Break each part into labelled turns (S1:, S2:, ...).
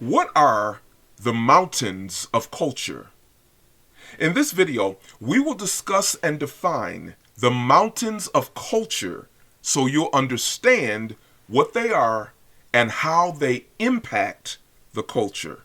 S1: What are the mountains of culture? In this video, we will discuss and define the mountains of culture so you'll understand what they are and how they impact the culture.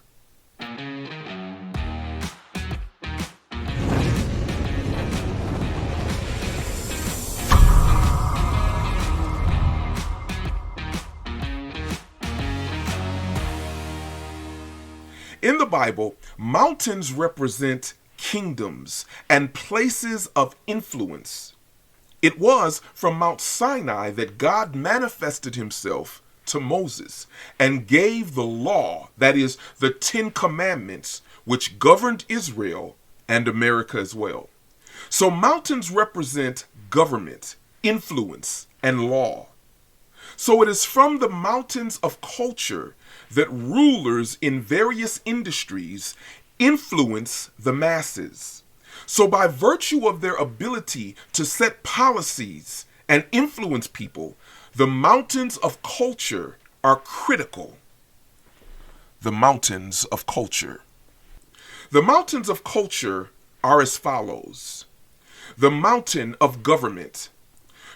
S1: In the Bible, mountains represent kingdoms and places of influence. It was from Mount Sinai that God manifested himself to Moses and gave the law, that is, the 10 Commandments, which governed Israel and America as well. So mountains represent government, influence, and law. So it is from the mountains of culture that rulers in various industries influence the masses. So by virtue of their ability to set policies and influence people, the mountains of culture are critical. The mountains of culture. The mountains of culture are as follows. The mountain of government.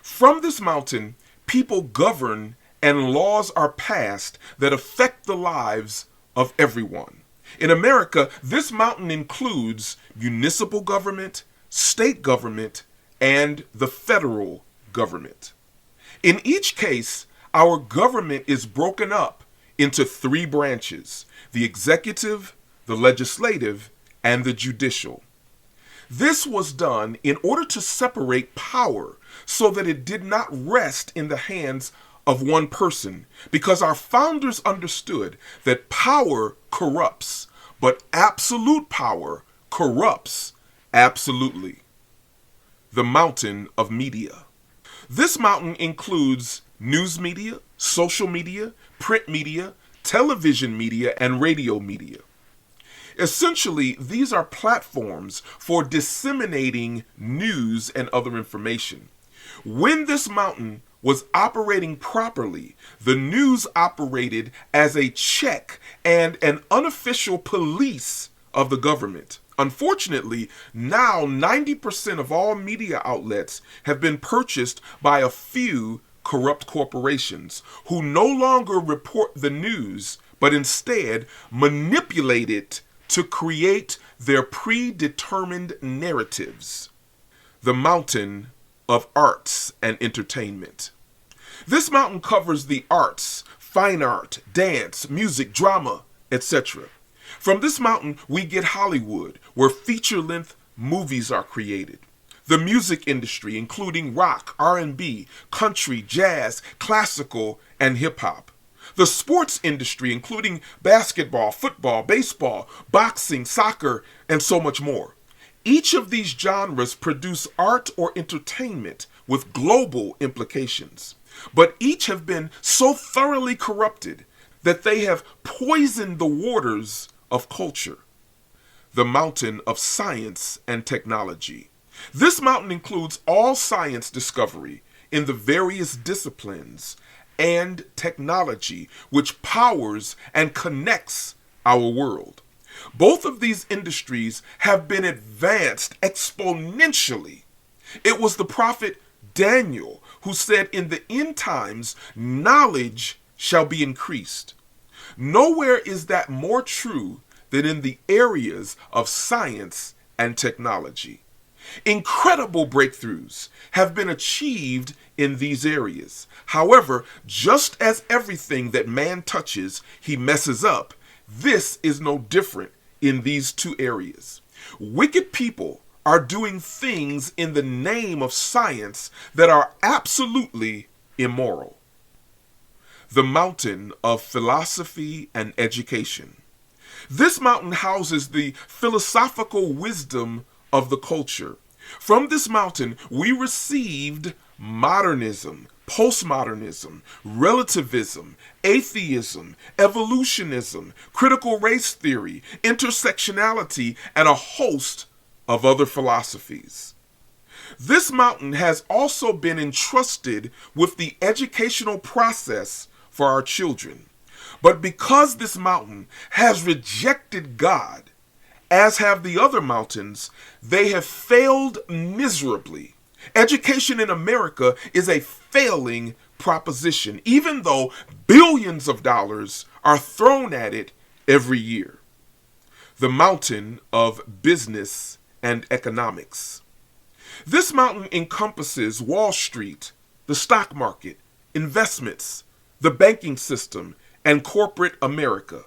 S1: From this mountain, people govern and laws are passed that affect the lives of everyone. In America, this mountain includes municipal government, state government, and the federal government. In each case, our government is broken up into 3 branches: the executive, the legislative, and the judicial. This was done in order to separate power so that it did not rest in the hands of one person, because our founders understood that power corrupts, but absolute power corrupts absolutely. The mountain of media. This mountain includes news media, social media, print media, television media, and radio media. Essentially, these are platforms for disseminating news and other information. When this mountain was operating properly, the news operated as a check and an unofficial police of the government. Unfortunately, now 90% of all media outlets have been purchased by a few corrupt corporations who no longer report the news, but instead manipulate it to create their predetermined narratives. The mountain of arts and entertainment. This mountain covers the arts, fine art, dance, music, drama, etc. From this mountain, we get Hollywood, where feature-length movies are created. The music industry, including rock, R&B, country, jazz, classical, and hip-hop. The sports industry, including basketball, football, baseball, boxing, soccer, and so much more. Each of these genres produce art or entertainment with global implications, but each have been so thoroughly corrupted that they have poisoned the waters of culture. The mountain of science and technology. This mountain includes all science discovery in the various disciplines and technology which powers and connects our world. Both of these industries have been advanced exponentially. It was the prophet Daniel who said, in the end times, knowledge shall be increased. Nowhere is that more true than in the areas of science and technology. Incredible breakthroughs have been achieved in these areas. However, just as everything that man touches, he messes up, this is no different in these 2 areas. Wicked people are doing things in the name of science that are absolutely immoral. The mountain of philosophy and education. This mountain houses the philosophical wisdom of the culture. From this mountain, we received modernism, postmodernism, relativism, atheism, evolutionism, critical race theory, intersectionality, and a host of other philosophies. This mountain has also been entrusted with the educational process for our children. But because this mountain has rejected God, as have the other mountains, they have failed miserably. Education in America is a failing proposition, even though billions of dollars are thrown at it every year. The mountain of business and economics. This mountain encompasses Wall Street, the stock market, investments, the banking system, and corporate America.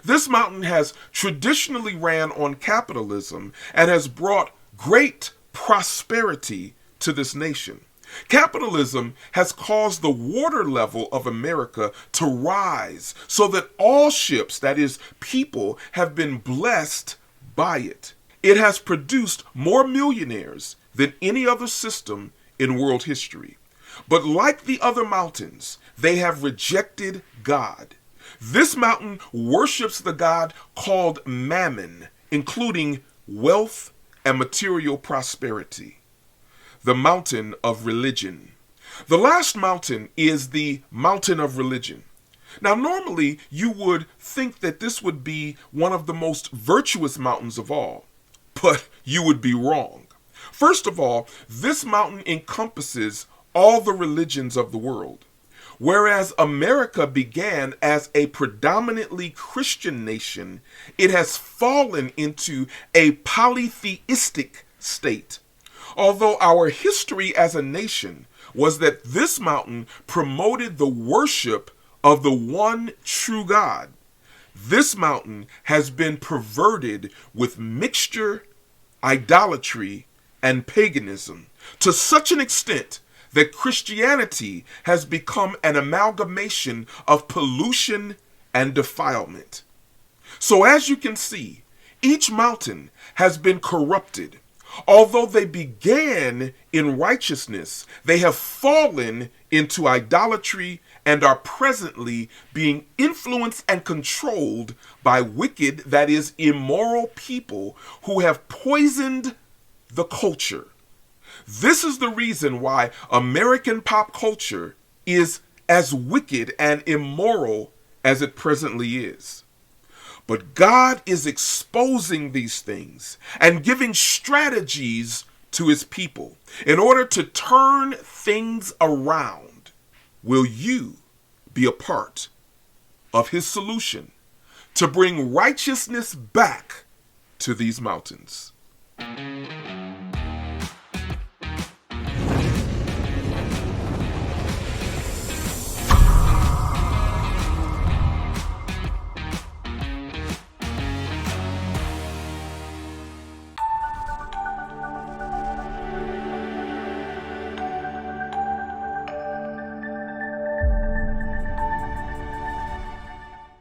S1: This mountain has traditionally ran on capitalism and has brought great prosperity to this nation. Capitalism has caused the water level of America to rise so that all ships, that is, people, have been blessed by it. It has produced more millionaires than any other system in world history. But like the other mountains, they have rejected God. This mountain worships the god called Mammon, including wealth and material prosperity. The mountain of religion. The last mountain is the mountain of religion. Now, normally you would think that this would be one of the most virtuous mountains of all, but you would be wrong. First of all, this mountain encompasses all the religions of the world. Whereas America began as a predominantly Christian nation, it has fallen into a polytheistic state. Although our history as a nation was that this mountain promoted the worship of the one true God, this mountain has been perverted with mixture, idolatry, and paganism to such an extent that Christianity has become an amalgamation of pollution and defilement. So as you can see, each mountain has been corrupted. Although they began in righteousness, they have fallen into idolatry and are presently being influenced and controlled by wicked, that is, immoral people who have poisoned the culture. This is the reason why American pop culture is as wicked and immoral as it presently is. But God is exposing these things and giving strategies to his people in order to turn things around. Will you be a part of his solution to bring righteousness back to these mountains?